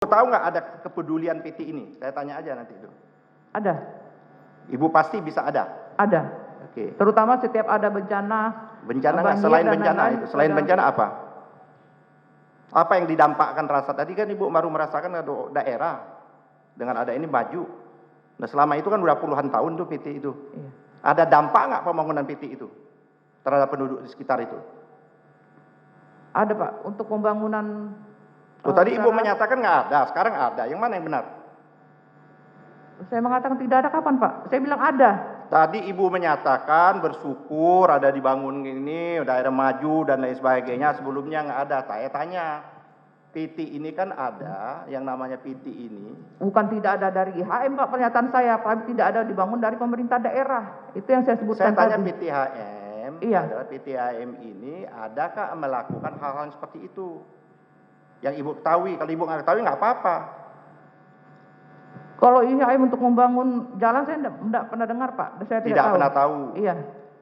Tahu nggak ada kepedulian PT ini? Saya tanya aja nanti itu. Ada, Ibu pasti bisa ada. ada. Oke. Terutama setiap ada bencana. Bencana nggak? banjir Selain dan bencana lain-lain, itu, selain ada. bencana apa? Apa yang didampakkan rasa tadi kan Ibu baru merasakan ada daerah dengan ada ini maju. Nah selama itu kan udah puluhan tahun tuh PT itu. Iya. Ada dampak nggak pembangunan PT itu terhadap penduduk di sekitar itu? Ada Pak, untuk pembangunan. Tuh, tadi Ibu secara- menyatakan nggak ada, sekarang ada. Yang mana yang benar? Saya mengatakan tidak ada kapan Pak? Saya bilang ada. Tadi Ibu menyatakan bersyukur ada dibangun ini, daerah maju dan lain sebagainya. Sebelumnya nggak ada. Saya tanya, PT ini kan ada, yang namanya PT ini. Bukan tidak ada dari IHM Pak pernyataan saya, tapi tidak ada dibangun dari pemerintah daerah. Itu yang saya Saya sebutkan tanya tadi. PTHM, Iya. adalah PTHM ini adakah melakukan hal-hal seperti itu? Yang Ibu ketahui, kalau Ibu nggak ketahui nggak apa-apa. Kalau IHM untuk membangun jalan saya tidak pernah dengar Pak. Saya tidak, Tidak tahu. pernah tahu. Iya,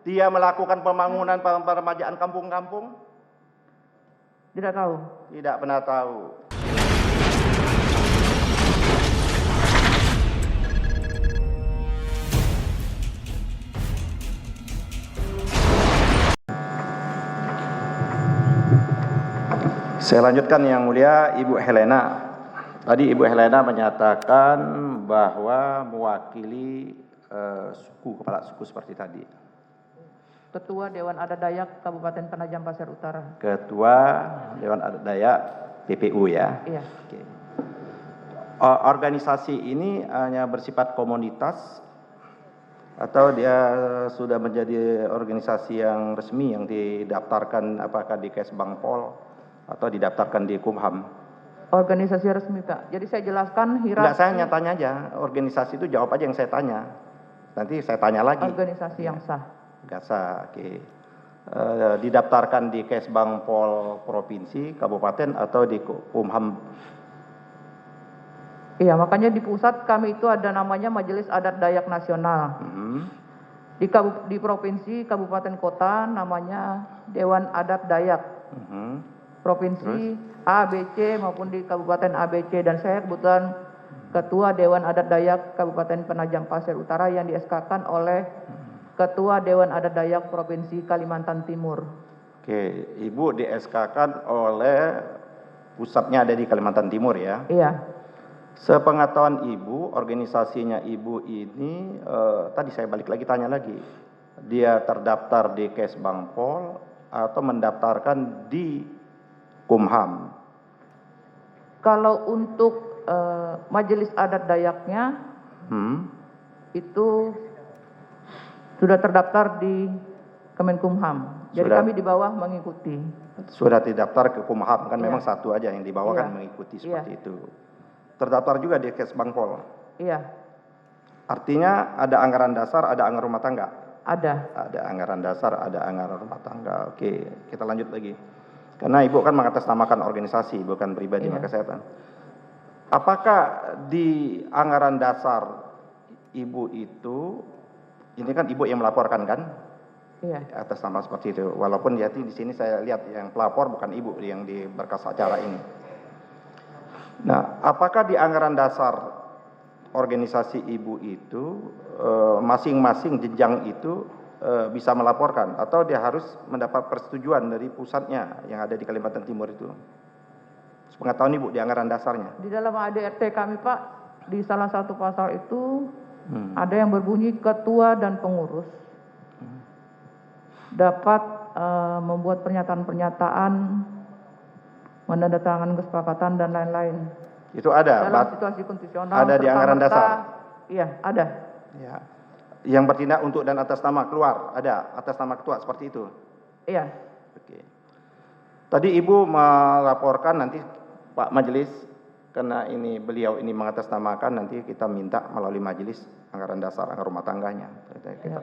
Dia melakukan pembangunan peremajaan kampung-kampung? tidak tahu. Tidak pernah tahu. Saya lanjutkan yang mulia Ibu Helena. Tadi Ibu Helena menyatakan bahwa mewakili kepala suku seperti tadi. Ketua Dewan Adat Dayak Kabupaten Penajam Pasir Utara. Ketua Dewan Adat Dayak PPU ya. Iya. Oke. Organisasi ini hanya bersifat komunitas atau dia sudah menjadi organisasi yang resmi yang didaftarkan apakah di Kesbangpol atau didaftarkan di Kumham? Organisasi resmi Pak. Jadi saya jelaskan Enggak, hierarki saya tanya aja. Organisasi itu jawab aja yang saya tanya. Nanti saya tanya lagi. organisasi yang sah. Enggak sah, oke. Didaftarkan di Kesbangpol Provinsi, Kabupaten atau di Kumham? Iya, makanya di pusat kami itu ada namanya Majelis Adat Dayak Nasional. Di provinsi, kabupaten, kota namanya Dewan Adat Dayak. Provinsi A, B, C maupun di Kabupaten A, B, C. Dan saya kebetulan Ketua Dewan Adat Dayak Kabupaten Penajam Pasir Utara yang di-SK-kan oleh Ketua Dewan Adat Dayak Provinsi Kalimantan Timur. Oke, Ibu di-SK-kan oleh pusatnya ada di Kalimantan Timur ya? Iya, Sepengetahuan Ibu, organisasinya Ibu ini, tadi saya balik lagi tanya lagi, dia terdaftar di Kesbangpol atau mendaftarkan di Kumham? kalau untuk Majelis Adat Dayaknya itu sudah terdaftar di Kemenkumham. Jadi Sudah. kami di bawah mengikuti. Sudah terdaftar ke Kumham, kan Iya. memang satu aja yang di bawah Iya. kan mengikuti seperti Iya. itu. Terdaftar juga di Kesbangpol. Iya, Artinya ada anggaran dasar, ada anggaran rumah tangga. ada. Ada anggaran dasar, ada anggaran rumah tangga. Oke, kita lanjut lagi. Karena Ibu kan mengatasnamakan organisasi, bukan pribadi, Iya. maka saya tanya. Apakah di anggaran dasar Ibu itu, ini kan Ibu yang melaporkan kan? Iya. Atas nama seperti itu. Walaupun di sini saya lihat yang pelapor bukan Ibu yang di berkas acara ini. Nah, apakah di anggaran dasar organisasi Ibu itu masing-masing jenjang itu bisa melaporkan atau dia harus mendapat persetujuan dari pusatnya yang ada di Kalimantan Timur itu? Sepengetahuan Ibu di anggaran dasarnya. Di dalam ADRT kami Pak, di salah satu pasal itu ada yang berbunyi ketua dan pengurus dapat membuat pernyataan-pernyataan, menandatangani kesepakatan dan lain-lain. Itu ada. Dalam situasi konstitusional. ada di anggaran serta-merta, dasar? Iya, ada. Ya. Yang bertindak untuk dan atas nama keluar, ada atas nama ketua seperti itu. Iya. Oke. Tadi Ibu melaporkan nanti Pak Majelis, karena ini beliau ini mengatasnamakan, nanti kita minta melalui majelis anggaran dasar, anggaran rumah tangganya. Iya.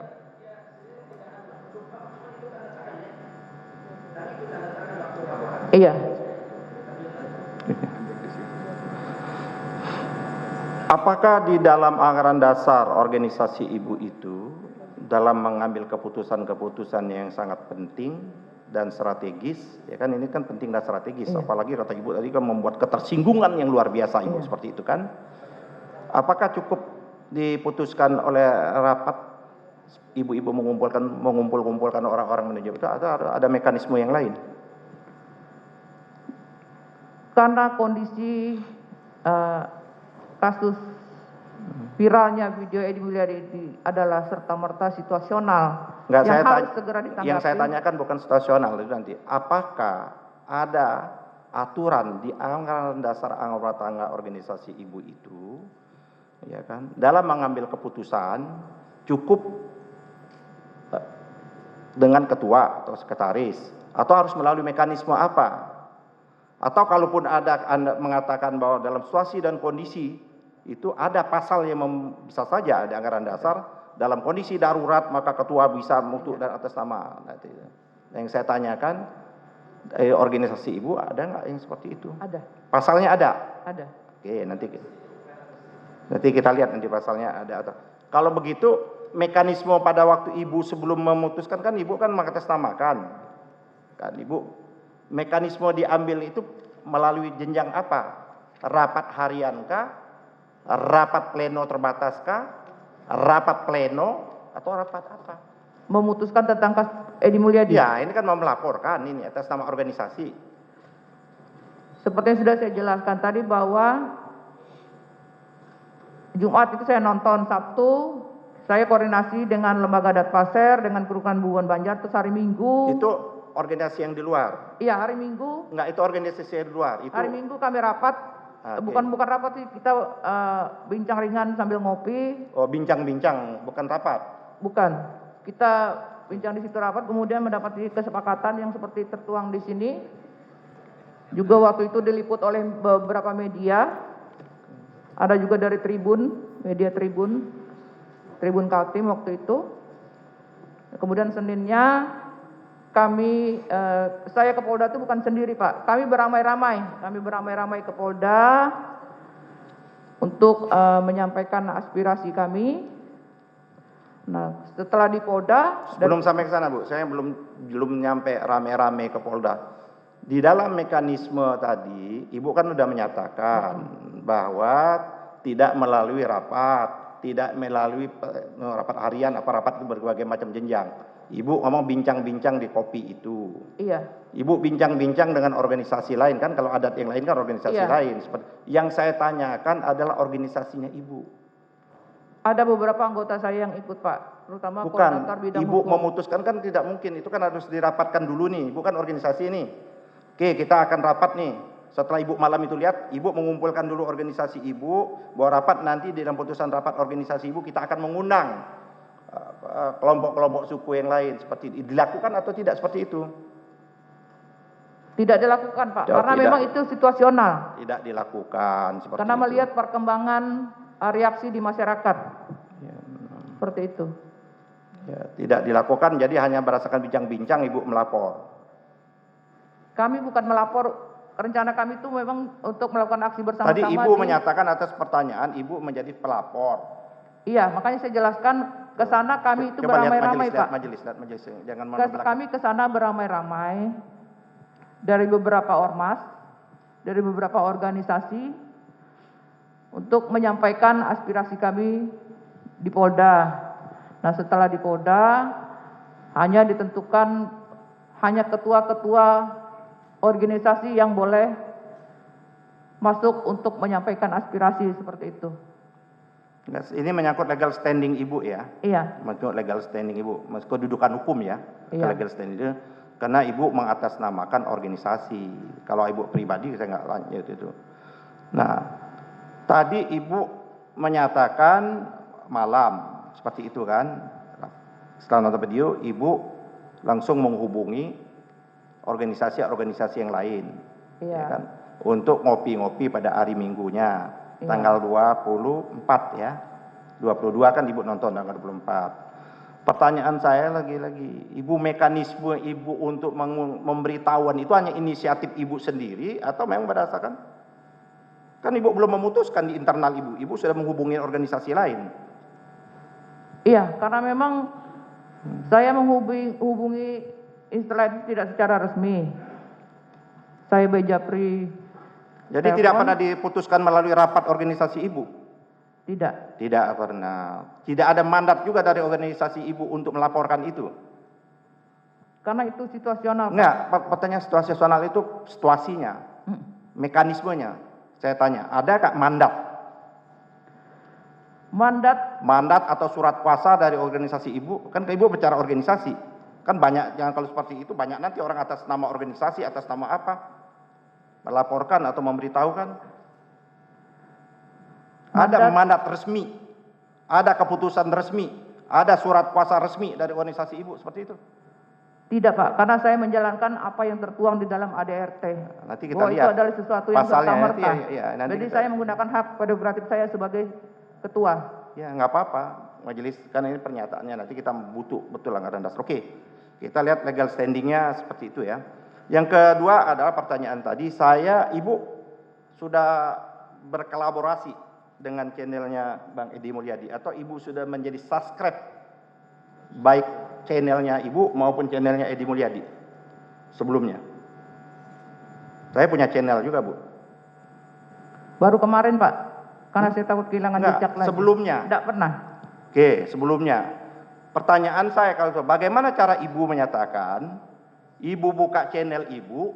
Iya. Apakah di dalam anggaran dasar organisasi Ibu itu, dalam mengambil keputusan-keputusan yang sangat penting, dan strategis, ya kan ini kan penting dan strategis, apalagi kata Ibu tadi kan membuat ketersinggungan yang luar biasa Ibu seperti itu kan. Apakah cukup diputuskan oleh rapat Ibu-ibu mengumpulkan orang-orang manajemen itu atau ada mekanisme yang lain? Karena kondisi kasus viralnya video Edi Mulyadi adalah serta-merta situasional Enggak, yang harus segera ditanggapi. Yang saya tanyakan bukan situasional itu nanti. Apakah ada aturan di anggaran dasar anggaran tangga organisasi Ibu itu, ya kan, dalam mengambil keputusan cukup dengan ketua atau sekretaris, atau harus melalui mekanisme apa? Atau kalaupun ada Anda mengatakan bahwa dalam situasi dan kondisi itu ada pasal yang bisa saja ada anggaran dasar dalam kondisi darurat maka ketua bisa mutu dan atas nama. Yang saya tanyakan organisasi Ibu ada nggak yang seperti itu? Ada. Pasalnya ada. Ada. Oke, nanti kita lihat nanti pasalnya ada atau. Kalau begitu mekanisme pada waktu Ibu sebelum memutuskan kan Ibu kan mengatasnamakan kan Ibu, mekanisme diambil itu melalui jenjang apa? Rapat harian kah? Rapat pleno terbatas kah? Rapat pleno atau rapat apa? Memutuskan tentang Edi Mulyadi. Ya, ini kan mau melaporkan ini atas nama organisasi. Seperti yang sudah saya jelaskan tadi bahwa Jumat itu saya nonton, Sabtu saya koordinasi dengan Lembaga Datpaser, dengan Kerukunan Bubuan Banjar, terus hari Minggu. Itu organisasi yang di luar? Iya, hari Minggu. Enggak, itu organisasi yang di luar. Itu... Hari Minggu kami rapat, bukan rapat sih, kita bincang ringan sambil ngopi. Oh, bincang-bincang, bukan rapat? Bukan, kita bincang di situ rapat, kemudian mendapati kesepakatan yang seperti tertuang di sini. Juga waktu itu diliput oleh beberapa media, ada juga dari Tribun, media Tribun Kaltim waktu itu. Kemudian Seninnya kami, saya ke Polda itu bukan sendiri Pak, kami beramai-ramai ke Polda untuk menyampaikan aspirasi kami. Nah setelah di Polda, sebelum sampai ke sana Bu, saya belum nyampe rame-rame ke Polda. Di dalam mekanisme tadi Ibu kan sudah menyatakan bahwa tidak melalui rapat, tidak melalui rapat harian, apa rapat berbagai macam jenjang. Ibu ngomong bincang-bincang di kopi itu. Iya. Ibu bincang-bincang dengan organisasi lain kan, kalau adat yang lain kan organisasi lain. Yang saya tanyakan adalah organisasinya Ibu. Ada beberapa anggota saya yang ikut Pak, terutama koordinator bidang Ibu hukum. Memutuskan kan tidak mungkin, itu kan harus dirapatkan dulu nih, bukan organisasi ini. Oke, kita akan rapat nih. Setelah Ibu malam itu lihat, Ibu mengumpulkan dulu organisasi Ibu, bahwa rapat nanti di dalam putusan rapat organisasi Ibu kita akan mengundang kelompok-kelompok suku yang lain seperti itu. Dilakukan atau tidak seperti itu? Tidak dilakukan Pak, karena memang itu situasional. Tidak dilakukan seperti karena itu. Melihat perkembangan reaksi di masyarakat. Ya, seperti itu. Ya, tidak dilakukan, jadi hanya berdasarkan bincang-bincang Ibu melapor. Kami bukan melapor, rencana kami itu memang untuk melakukan aksi bersama-sama. Tadi Ibu menyatakan atas pertanyaan Ibu menjadi pelapor. Iya, makanya saya jelaskan ke sana kami itu beramai-ramai Pak. Majelis, jangan kami ke sana beramai-ramai dari beberapa ormas, dari beberapa organisasi untuk menyampaikan aspirasi kami di Polda. Nah, setelah di Polda hanya ditentukan hanya ketua-ketua organisasi yang boleh masuk untuk menyampaikan aspirasi seperti itu. Ini menyangkut legal standing Ibu ya? Iya. Menyangkut legal standing Ibu, maksud kedudukan hukum ya? Iya. Legal standing itu, karena Ibu mengatasnamakan organisasi. Kalau Ibu pribadi saya nggak lanjut itu. Nah, tadi Ibu menyatakan malam seperti itu kan? Setelah nonton video, Ibu langsung menghubungi organisasi-organisasi yang lain, Iya. ya kan? Untuk ngopi-ngopi pada hari Minggunya. Iya. Tanggal 24 ya. 22 kan Ibu nonton tanggal 24. Pertanyaan saya lagi-lagi, Ibu mekanisme Ibu untuk memberitahuan itu hanya inisiatif Ibu sendiri atau memang berdasarkan? Kan Ibu belum memutuskan di internal Ibu, Ibu sudah menghubungi organisasi lain. Iya, karena memang saya menghubungi Istilah itu tidak secara resmi. Saya B. Japri. Jadi tidak pernah diputuskan melalui rapat organisasi ibu? Tidak. Tidak pernah. Tidak ada mandat juga dari organisasi ibu untuk melaporkan itu? Karena itu situasional. Enggak, pertanyaan situasional itu situasinya, mekanismenya. Saya tanya, ada nggak mandat? Mandat atau surat kuasa dari organisasi ibu? Kan ibu bicara organisasi. Kan banyak, jangan kalau seperti itu, banyak nanti orang atas nama organisasi, atas nama apa? Melaporkan atau memberitahukan. Ada mandat resmi, ada keputusan resmi, ada surat kuasa resmi dari organisasi ibu, seperti itu? Tidak Pak, karena saya menjalankan apa yang tertuang di dalam ADRT. Nanti kita bahwa lihat itu adalah sesuatu yang serta-merta. Jadi kita, saya menggunakan hak prerogatif saya sebagai ketua. Ya nggak apa-apa, majelis kan ini pernyataannya, nanti kita butuh betul anggaran dasar. Oke, kita lihat legal standingnya seperti itu ya. Yang kedua adalah pertanyaan tadi, ibu sudah berkolaborasi dengan channelnya Bang Edi Mulyadi, atau ibu sudah menjadi subscribe baik channelnya ibu maupun channelnya Edi Mulyadi sebelumnya? Saya punya channel juga Bu. Baru kemarin Pak, karena saya takut kehilangan jejak lagi. Sebelumnya? Tidak pernah. Oke, sebelumnya. Pertanyaan saya kalau bagaimana cara ibu menyatakan ibu buka channel ibu,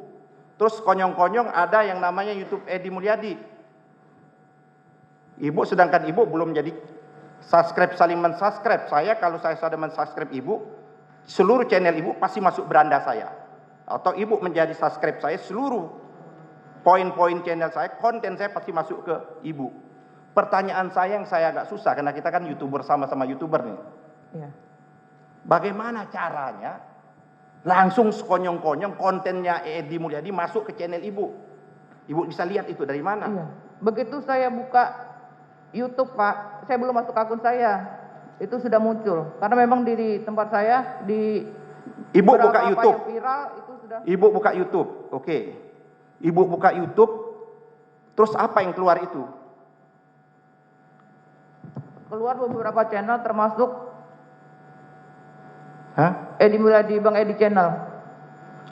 terus konyong-konyong ada yang namanya YouTube Edi Mulyadi. Ibu sedangkan ibu belum jadi subscribe, saling mensubscribe. Saya kalau saya sudah mensubscribe ibu, seluruh channel ibu pasti masuk beranda saya. Atau ibu menjadi subscribe saya, seluruh poin-poin channel saya, konten saya pasti masuk ke ibu. Pertanyaan saya yang saya agak susah, karena kita kan YouTuber, sama-sama YouTuber nih. Iya. Bagaimana caranya langsung sekonyong-konyong kontennya Edi Mulyadi masuk ke channel ibu? Ibu bisa lihat itu dari mana? Iya. Begitu saya buka YouTube Pak, saya belum masuk akun saya, itu sudah muncul. Karena memang di tempat saya, di Ibu buka YouTube. Viral, itu sudah. Ibu buka YouTube, oke. Ibu buka YouTube, terus apa yang keluar itu? Keluar beberapa channel termasuk Hah? Edi Mulyadi, Bang Edi Channel.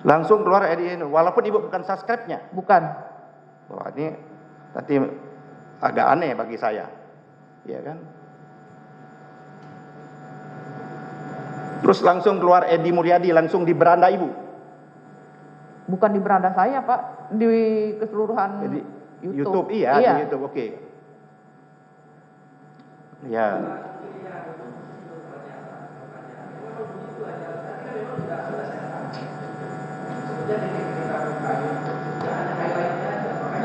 Langsung keluar Edi, walaupun ibu bukan subscribe-nya? Bukan. Wah, ini nanti agak aneh bagi saya, ya kan? Terus langsung keluar Edi Mulyadi, langsung di beranda ibu? Bukan di beranda saya Pak, di keseluruhan Jadi, YouTube. Iya, Iya. di YouTube, oke. Ya.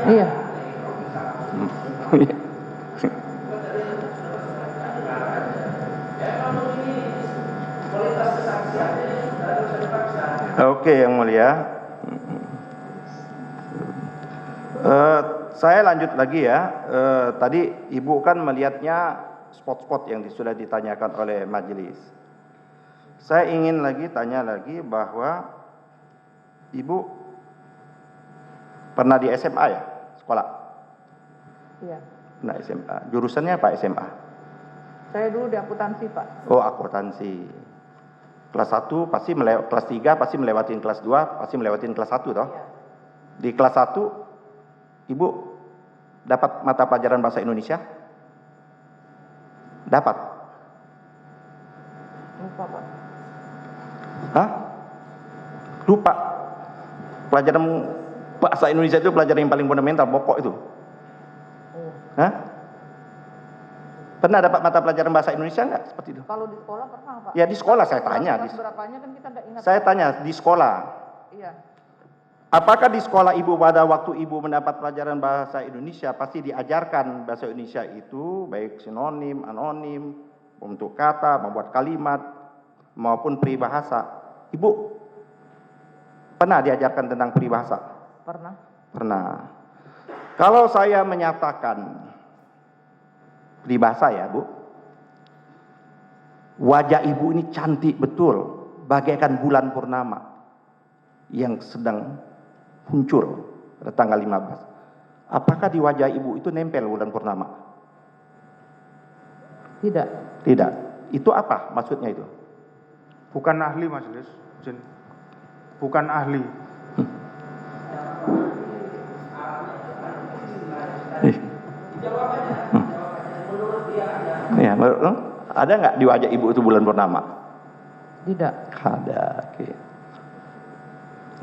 Iya. Oke, yang mulia. Saya lanjut lagi ya. Tadi ibu kan melihatnya spot-spot yang sudah ditanyakan oleh majelis. Saya ingin lagi tanya lagi bahwa ibu pernah di SMA ya, sekolah? Iya. Nah, SMA. Jurusannya apa SMA? Saya dulu di akuntansi Pak. Oh, akuntansi. Kelas 1 pasti kelas 3 pasti melewatin kelas 2, pasti melewatin kelas 1 toh? Iya. Di kelas 1 ibu dapat mata pelajaran bahasa Indonesia? Dapat? Lupa Pak. Hah? Lupa? Pelajaran bahasa Indonesia itu pelajaran yang paling fundamental, pokok itu. Hah? Pernah dapat mata pelajaran bahasa Indonesia enggak seperti itu? Kalau di sekolah pernah Pak. Ya di sekolah saya tanya. Kelas berapanya kan kita enggak ingat. Saya tanya di sekolah. Iya. Apakah di sekolah ibu pada waktu ibu mendapat pelajaran bahasa Indonesia pasti diajarkan bahasa Indonesia itu baik sinonim, anonim, bentuk kata, membuat kalimat maupun peribahasa. Ibu pernah diajarkan tentang peribahasa? Pernah. Pernah. Kalau saya menyatakan peribahasa ya Bu, wajah ibu ini cantik betul, bagaikan bulan purnama yang sedang muncul pada tanggal 15. Apakah di wajah ibu itu nempel bulan purnama? Tidak. Tidak. Itu apa maksudnya itu? Bukan ahli majelis. bukan ahli. Ya, ada nggak di wajah ibu itu bulan purnama? Tidak. Ada. Oke.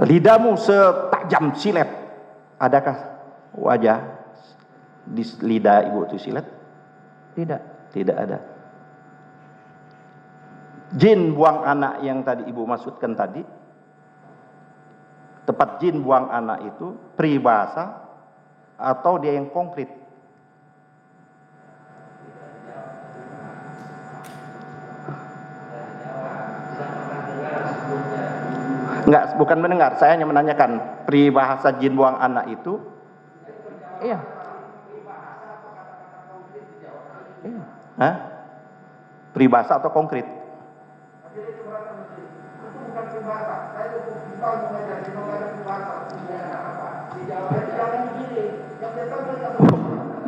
Lidahmu setajam silet. Adakah wajah di lidah ibu itu silet? Tidak. Tidak ada. Jin buang anak yang tadi ibu maksudkan tadi, tempat jin buang anak itu peribahasa atau dia yang konkret? Enggak, bukan mendengar, saya hanya menanyakan peribahasa jin buang anak itu. Iya. Iya. Hah? Peribahasa atau konkret?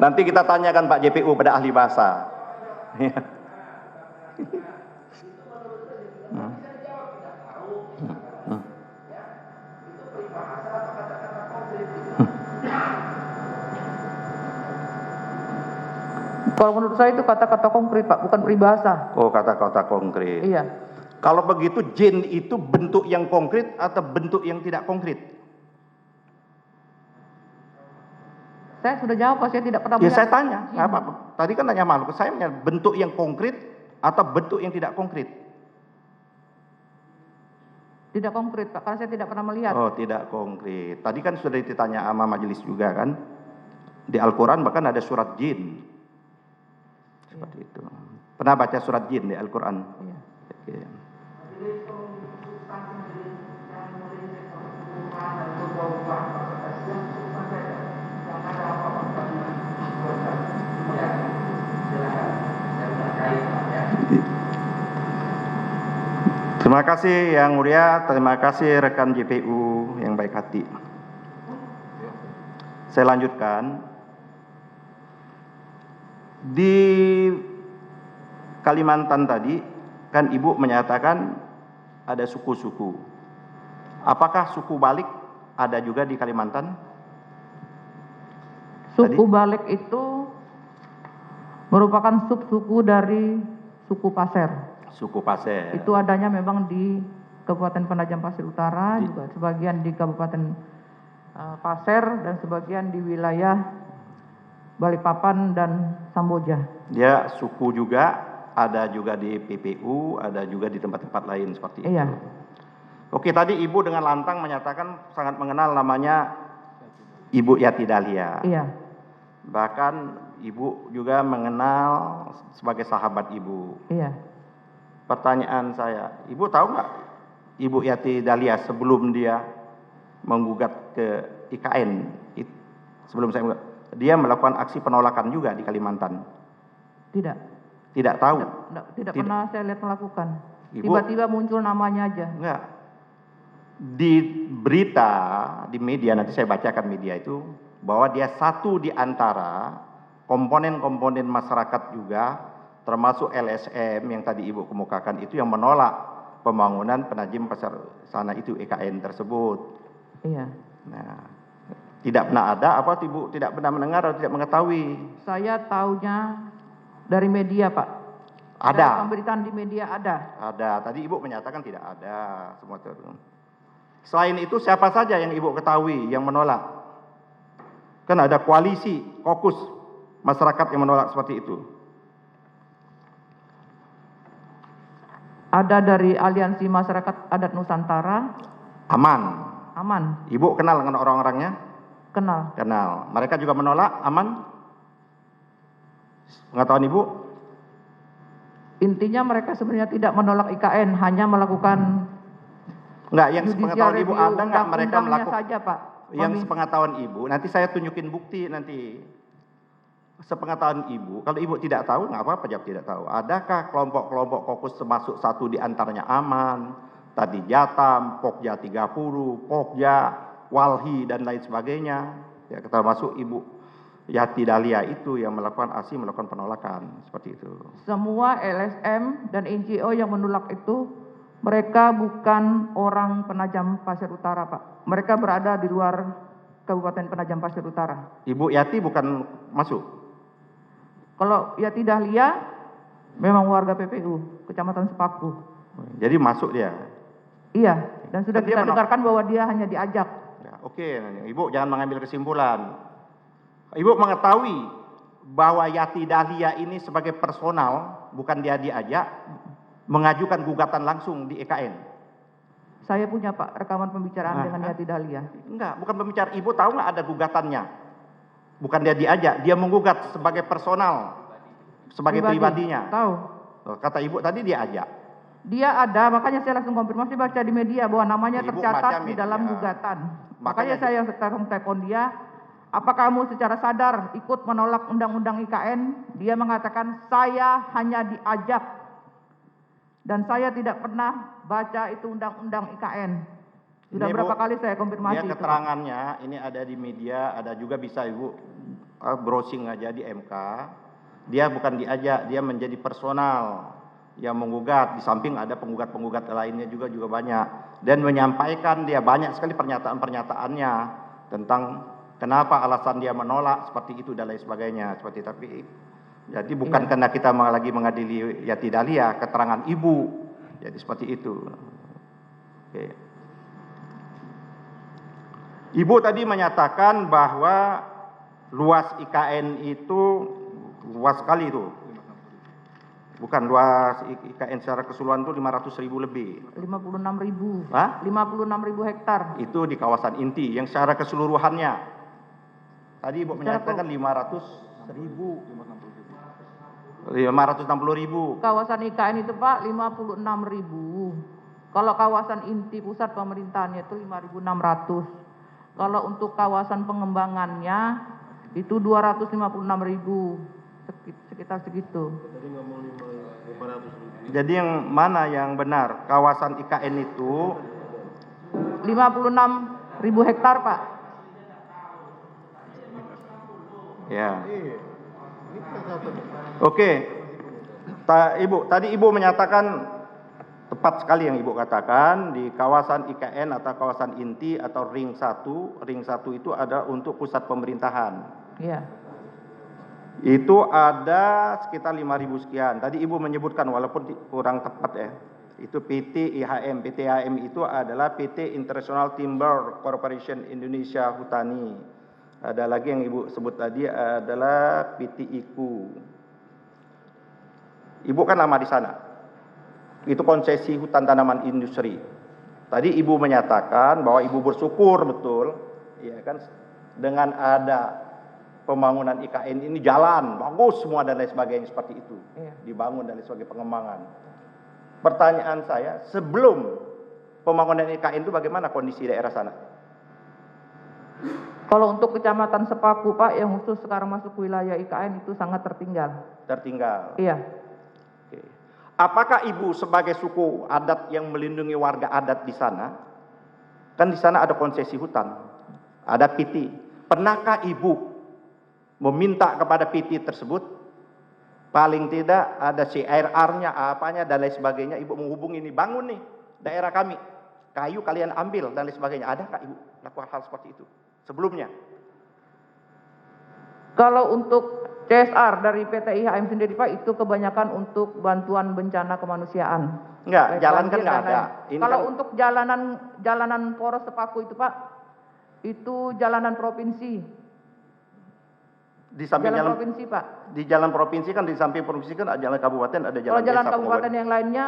Nanti kita tanyakan Pak JPU pada ahli bahasa. Kalau menurut saya itu kata-kata konkret, Pak, bukan peribahasa. Oh, kata-kata konkret. Iya. Kalau begitu jin itu bentuk yang konkret atau bentuk yang tidak konkret? Saya sudah jawab, Pak, saya tidak pernah Ya melihat. saya tanya, nggak apa-apa. Tadi kan tanya makhluk, saya nanya bentuk yang konkret atau bentuk yang tidak konkret? Tidak konkret, Pak, karena saya tidak pernah melihat. Oh, tidak konkret. Tadi kan sudah ditanya sama majelis juga kan. Di Al-Quran bahkan ada surat jin. Seperti itu. Pernah baca surat jin di Al-Quran? Iya. Oke. Terima kasih Yang Mulia, terima kasih rekan JPU yang baik hati. Saya lanjutkan. Di Kalimantan tadi, kan Ibu menyatakan ada suku-suku. Apakah suku Balik ada juga di Kalimantan? Suku Balik itu merupakan subsuku dari suku Pasir. Suku Pasir. Itu adanya memang di Kabupaten Penajam Pasir Utara, Di- juga sebagian di Kabupaten Pasir, dan sebagian di wilayah Balikpapan dan Samboja. Dia suku juga, ada juga di PPU, ada juga di tempat-tempat lain seperti itu. Iya. Oke, tadi Ibu dengan lantang menyatakan sangat mengenal namanya Ibu Yati Dahlia. Iya. Bahkan Ibu juga mengenal sebagai sahabat Ibu. Iya. Pertanyaan saya, Ibu tahu nggak Ibu Yati Dahlia sebelum dia menggugat ke IKN, sebelum saya menggugat, dia melakukan aksi penolakan juga di Kalimantan? Tidak. Tidak tahu? Tidak pernah saya lihat melakukan. Ibu- Tiba-tiba muncul namanya aja. Enggak. Di berita, di media, nanti saya bacakan media itu, bahwa dia satu di antara komponen-komponen masyarakat juga, termasuk LSM yang tadi Ibu kemukakan itu, yang menolak pembangunan penajam pasar sana itu, EKN tersebut. Iya. Nah, tidak pernah ada, apa Ibu tidak pernah mendengar atau tidak mengetahui? Saya taunya dari media, Pak. Dari Ada. pemberitaan di media ada. Ada. Tadi Ibu menyatakan tidak ada semua itu. Selain itu siapa saja yang Ibu ketahui yang menolak? Kan ada koalisi, kokus masyarakat yang menolak seperti itu. Ada dari Aliansi Masyarakat Adat Nusantara, Aman. aman, Ibu kenal dengan orang-orangnya? kenal. Kenal. Mereka juga menolak, aman? Pengetahuan Ibu? Intinya mereka sebenarnya tidak menolak IKN, hanya melakukan Enggak, yang judicial sepengetahuan Ibu review ada enggak mereka undang-undangnya melakukan? saja, Pak. Yang sepengetahuan Ibu, nanti saya tunjukin bukti nanti. Sepengetahuan Ibu, kalau Ibu tidak tahu, nggak apa-apa jawab tidak tahu. Adakah kelompok-kelompok kokus termasuk satu di antaranya Aman, tadi Jatam, Pokja 30, Pokja, Walhi, dan lain sebagainya. Ya, termasuk Ibu Yati Dahlia itu yang melakukan aksi, melakukan penolakan, seperti itu. Semua LSM dan NGO yang menolak itu Mereka bukan orang Penajam Pasir Utara, Pak. Mereka berada di luar Kabupaten Penajam Pasir Utara. Ibu Yati bukan masuk? Kalau Yati Dahlia memang warga PPU, Kecamatan Sepaku. Jadi masuk dia? Iya, dan sudah Kan dia kita dengarkan bahwa dia hanya diajak. Ya, oke, Ibu jangan mengambil kesimpulan. Ibu mengetahui bahwa Yati Dahlia ini sebagai personal, bukan dia diajak, mengajukan gugatan langsung di EKN. Saya punya Pak rekaman pembicaraan dengan Yati Dahlia. Enggak, bukan pembicara. Ibu tahu nggak ada gugatannya? Bukan dia diajak, dia menggugat sebagai personal, sebagai pribadinya. Tahu. Kata Ibu tadi dia ajak. Dia ada, makanya saya langsung konfirmasi baca di media bahwa namanya Ibu tercatat baca di dalam media. gugatan. Makanya Makanya saya sekarang telepon dia, apa kamu secara sadar ikut menolak undang-undang IKN? Dia mengatakan saya hanya diajak dan saya tidak pernah baca itu undang-undang IKN. Sudah Ini, berapa Bu, kali saya konfirmasi dia itu. keterangannya ini ada di media, ada juga bisa Ibu browsing aja di MK. Dia bukan diajak, dia menjadi personal yang menggugat. Di samping ada penggugat-penggugat lainnya juga banyak, dan menyampaikan dia banyak sekali pernyataan-pernyataannya tentang kenapa alasan dia menolak seperti itu dan lain sebagainya. Jadi bukan karena kita lagi mengadili Yati Dahlia, keterangan Ibu. Jadi seperti itu. Oke. Ibu tadi menyatakan bahwa luas IKN itu luas sekali itu. Bukan luas IKN secara keseluruhan itu 500.000 lebih. 56.000. Hah? 56.000 hektar. Itu di kawasan inti yang secara keseluruhannya. Tadi Ibu menyatakan 500.000. 560.000. Kawasan IKN itu Pak 56.000. Kalau kawasan inti pusat pemerintahannya itu 5.600. Kalau untuk kawasan pengembangannya itu 256.000, sekitar segitu. Jadi yang mana yang benar? Kawasan IKN itu 56.000 hektar Pak. ya. Oke. Ibu, tadi Ibu menyatakan tepat sekali yang Ibu katakan, di kawasan IKN atau kawasan inti atau ring 1. Ring 1 itu ada untuk pusat pemerintahan. Iya. Itu ada sekitar 5.000 sekian. Tadi Ibu menyebutkan walaupun kurang tepat ya. Itu PT IHM. PT IHM itu adalah PT International Timber Corporation Indonesia Hutani. Ada lagi yang Ibu sebut tadi adalah PT IKU. Ibu kan lama di sana. Itu konsesi hutan tanaman industri. Tadi Ibu menyatakan bahwa Ibu bersyukur betul, ya kan, dengan ada pembangunan IKN ini jalan bagus semua dan lain sebagainya seperti itu, dibangun dan lain sebagainya pengembangan. Pertanyaan saya, sebelum pembangunan IKN itu bagaimana kondisi daerah sana? Kalau untuk Kecamatan Sepaku Pak yang khusus sekarang masuk wilayah IKN itu sangat tertinggal. Tertinggal. Iya. Oke. Apakah Ibu sebagai suku adat yang melindungi warga adat di sana, kan di sana ada konsesi hutan, ada PT. Pernahkah Ibu meminta kepada PT tersebut, paling tidak ada CRR-nya, apanya dan lain sebagainya, Ibu menghubungi ini, bangun nih daerah kami, kayu kalian ambil dan lain sebagainya. Adakah Ibu lakukan hal seperti itu sebelumnya? Kalau untuk CSR dari PT IHM sendiri Pak itu kebanyakan untuk bantuan bencana kemanusiaan. Enggak, Baik jalan kan banjir enggak dan ada. lain. Ini Kalau kan untuk jalanan poros Sepaku itu Pak, itu jalanan provinsi. di samping Jalan jalan provinsi Pak. di jalan provinsi kan, di samping provinsi kan ada jalan kabupaten, ada jalan Kalau jalan desa, kabupaten yang lainnya,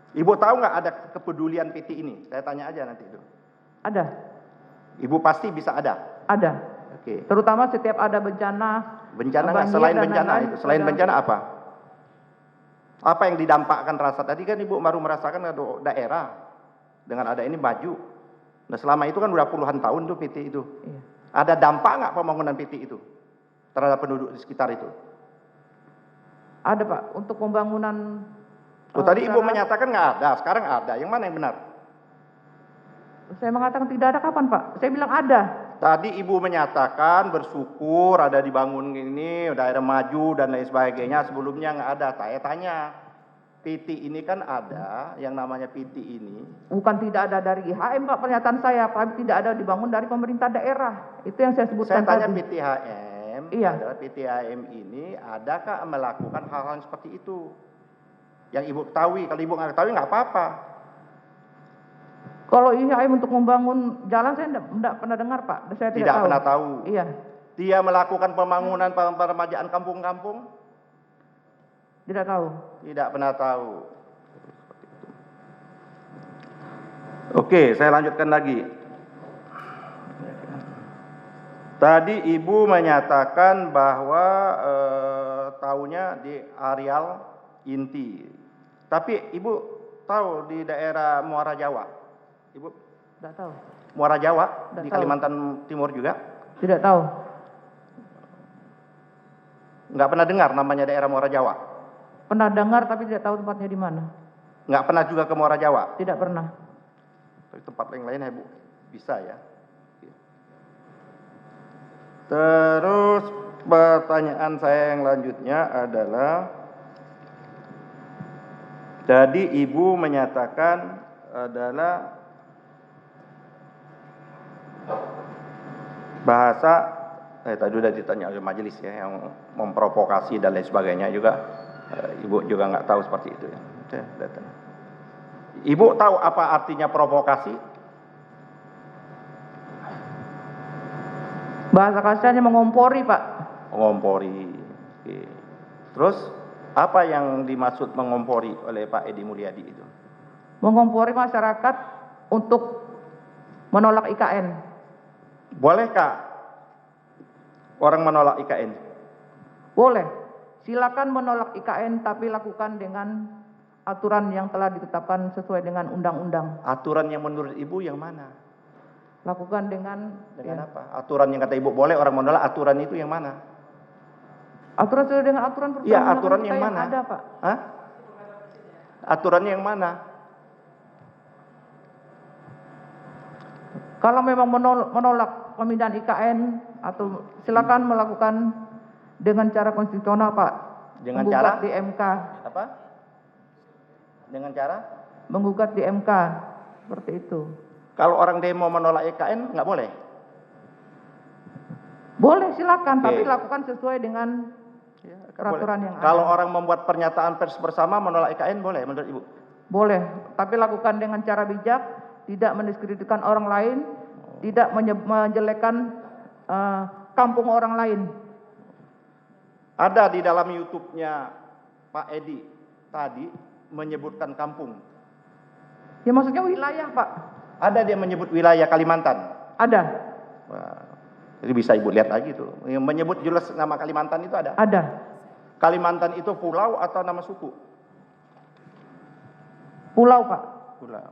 Ibu tahu nggak ada kepedulian PT ini? Saya tanya aja nanti itu. ada. Ibu pasti bisa ada. Ada. Oke. Terutama setiap ada bencana. Bencana nggak? banjir Selain dan bencana lain-lain, itu, selain ada. bencana apa? Apa yang didampakkan rasa? Tadi kan Ibu baru merasakan ada daerah dengan ada ini maju. Nah selama itu kan udah puluhan tahun tuh PT itu. Iya. Ada dampak nggak pembangunan PT itu terhadap penduduk di sekitar itu? Ada Pak, untuk pembangunan. Oh, tadi Ibu secara- menyatakan nggak ada, sekarang ada. Yang mana yang benar? Saya mengatakan tidak ada kapan Pak? Saya bilang ada. Tadi Ibu menyatakan bersyukur ada dibangun ini, daerah maju dan lain sebagainya. Sebelumnya nggak ada. Saya tanya, PT ini kan ada, yang namanya PT ini. Bukan tidak ada dari IHM Pak, pernyataan saya, Pak, tidak ada dibangun dari pemerintah daerah. Itu yang saya sebutkan Saya tanya tadi. PTHM, Iya. adalah PTHM ini adakah melakukan hal-hal seperti itu? Yang Ibu ketahui, kalau Ibu nggak ketahui nggak apa-apa. Kalau IHM untuk membangun jalan saya tidak pernah dengar Pak, saya tidak tahu. Pernah tahu. Iya. Dia melakukan pembangunan peremajaan kampung-kampung? Tidak tahu. Tidak pernah tahu. Oke, saya lanjutkan lagi. Tadi Ibu menyatakan bahwa tahunya di areal inti. Tapi Ibu tahu di daerah Muara Jawa? Ibu Tidak tahu. Muara Jawa Tidak di tahu. Kalimantan Timur juga? Tidak tahu. Nggak pernah dengar namanya daerah Muara Jawa? Pernah dengar tapi tidak tahu tempatnya di mana. Nggak pernah juga ke Muara Jawa? Tidak pernah. Tapi tempat yang lain ya Bu, bisa ya. Terus pertanyaan saya yang lanjutnya adalah, jadi Ibu menyatakan adalah bahasa, tadi sudah ditanya oleh majelis ya, yang memprovokasi dan lain sebagainya juga, Ibu juga nggak tahu seperti itu ya. Ibu tahu apa artinya provokasi? Bahasa kasarnya mengompori Pak. Mengompori. Oke. Terus apa yang dimaksud mengompori oleh Pak Edi Mulyadi itu? Mengompori masyarakat untuk menolak IKN. Bolehkah orang menolak IKN? Boleh. Silakan menolak IKN tapi lakukan dengan aturan yang telah ditetapkan sesuai dengan undang-undang. Aturan yang menurut Ibu yang mana? Lakukan dengan apa? Aturan yang kata Ibu boleh orang menolak, aturan itu yang mana? Aturan sesuai dengan aturan Iya, perundang-undangan aturan kita yang mana? ada, Pak. Hah? Aturan yang mana? Kalau memang menolak pemindahan IKN atau silakan melakukan dengan cara konstitusional, Pak. Dengan Menggugat cara? di MK. Apa? Dengan cara? Menggugat di MK. Seperti itu. Kalau orang demo menolak IKN nggak boleh? Boleh silakan, Oke. tapi lakukan sesuai dengan peraturan yang ada. Kalau orang membuat pernyataan pers bersama menolak IKN boleh menurut Ibu? Boleh, tapi lakukan dengan cara bijak, tidak mendiskreditkan orang lain, tidak menjelekkan kampung orang lain. Ada di dalam YouTube-nya Pak Edi tadi menyebutkan kampung. Ya maksudnya wilayah, Pak. Ada dia menyebut wilayah Kalimantan. Ada. Wah, jadi bisa Ibu lihat lagi tuh. Yang menyebut jelas nama Kalimantan itu ada. Ada. Kalimantan itu pulau atau nama suku? Pulau, Pak. Pulau.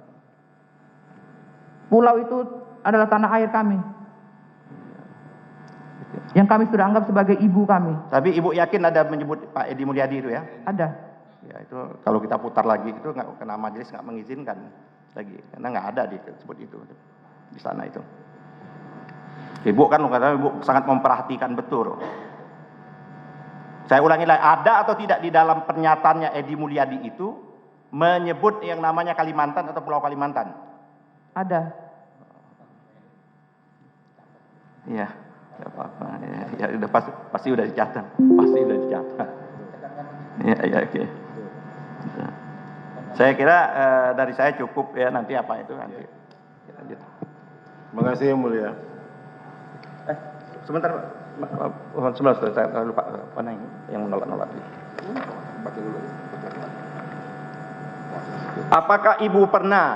Pulau itu adalah tanah air kami. Yang kami sudah anggap sebagai ibu kami. Tapi Ibu yakin ada menyebut Pak Edi Mulyadi itu ya? Ada. Ya itu kalau kita putar lagi itu nggak, kena majelis nggak mengizinkan lagi karena nggak ada disebut itu di sana itu. Ibu kan kata Ibu sangat memperhatikan betul. Saya ulangi lagi, ada atau tidak di dalam pernyataannya Edi Mulyadi itu menyebut yang namanya Kalimantan atau Pulau Kalimantan? Ada. Iya, nggak apa-apa. Ya udah pasti udah dicatat, pasti udah dicatat. Ya oke. Saya kira dari saya cukup ya, nanti apa itu nanti. Lanjut. Terima kasih yang mulia. Sebentar, sebentar, saya lupa mana yang menolak-nolak. Apakah Ibu pernah,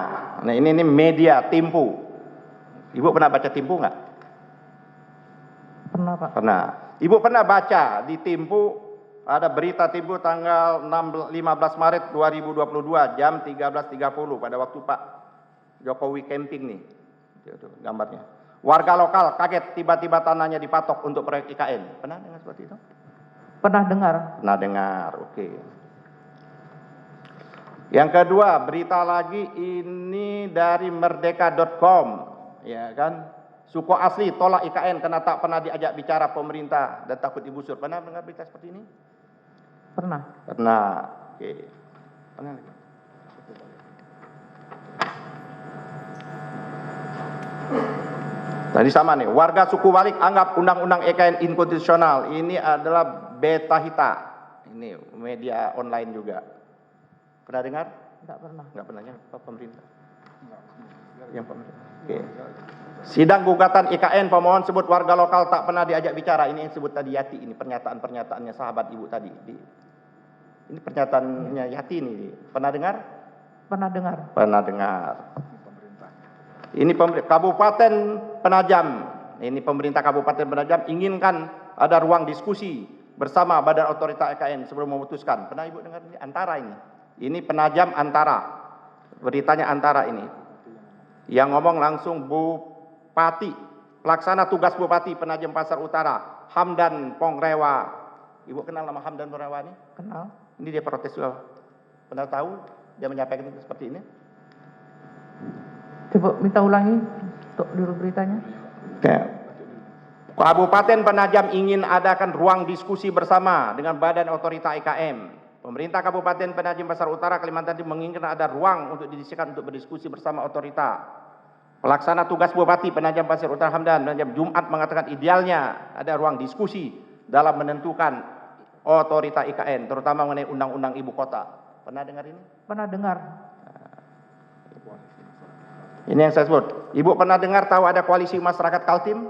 nah ini media Tempo, Ibu pernah baca Tempo nggak? Pernah, Pak. Pernah. Ibu pernah baca di Tempo, ada berita Tempo tanggal 15 Maret 2022 jam 13.30 pada waktu Pak Jokowi camping nih. Itu gambarnya. Warga lokal kaget tiba-tiba tanahnya dipatok untuk proyek IKN. Pernah dengar seperti itu? Pernah dengar. Pernah dengar, oke. Yang kedua, berita lagi ini dari merdeka.com, ya kan? Suku asli tolak IKN karena tak pernah diajak bicara pemerintah dan takut digusur. Pernah dengar berita seperti ini? Pernah. Pernah, oke. Mana lagi? Tadi sama nih, warga suku Balik anggap Undang-Undang IKN inkonstitusional. Ini adalah Beta Hita. Ini media online juga. Pernah dengar? Tidak pernah. Enggak pernah ya, pemerintah. Yang pemerintah. Oke. Sidang gugatan IKN pemohon sebut warga lokal tak pernah diajak bicara. Ini yang sebut tadi Yati, ini pernyataan-pernyataannya sahabat Ibu tadi. Ini pernyataannya Yati ini. Pernah dengar? Pernah dengar. Pernah dengar. Ini Kabupaten Penajam. Ini pemerintah Kabupaten Penajam inginkan ada ruang diskusi bersama Badan Otorita IKN sebelum memutuskan. Pernah Ibu dengar ini? Antara ini. Ini Penajam Antara. Beritanya Antara ini. Yang ngomong langsung Bupati, pelaksana tugas Bupati Penajam Pasar Utara, Hamdan Pongrewa. Ibu kenal nama Hamdan Pongrewa ini? Kenal. Ini dia protes juga. Pernah tahu dia menyampaikan itu seperti ini? Coba minta ulangi untuk dulu beritanya. Kabupaten Penajam ingin adakan ruang diskusi bersama dengan Badan Otorita IKM. Pemerintah Kabupaten Penajam Pasar Utara Kalimantan Timur menginginkan ada ruang untuk didiskusikan untuk berdiskusi bersama otorita. Pelaksana tugas Bupati Penajam Pasar Utara Hamdan Penajam Jumat mengatakan idealnya ada ruang diskusi dalam menentukan otorita IKN, terutama mengenai undang-undang ibu kota. Pernah dengar ini? Pernah dengar. Ini yang saya sebut. Ibu pernah dengar tahu ada koalisi masyarakat Kaltim?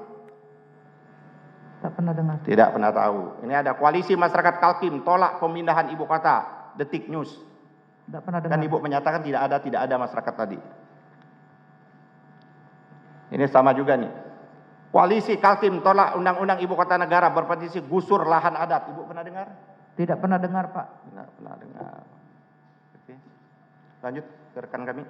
Tak pernah dengar. Tidak pernah tahu. Ini ada koalisi masyarakat Kaltim tolak pemindahan ibu kota. Detik News. Tidak pernah dengar. Dan Ibu menyatakan tidak ada masyarakat tadi. Ini sama juga nih. Koalisi Kaltim tolak undang-undang ibu kota negara berpetisi gusur lahan adat. Ibu pernah dengar? Tidak pernah dengar, Pak. Tidak pernah dengar. Oke. Lanjut ke rekan kami.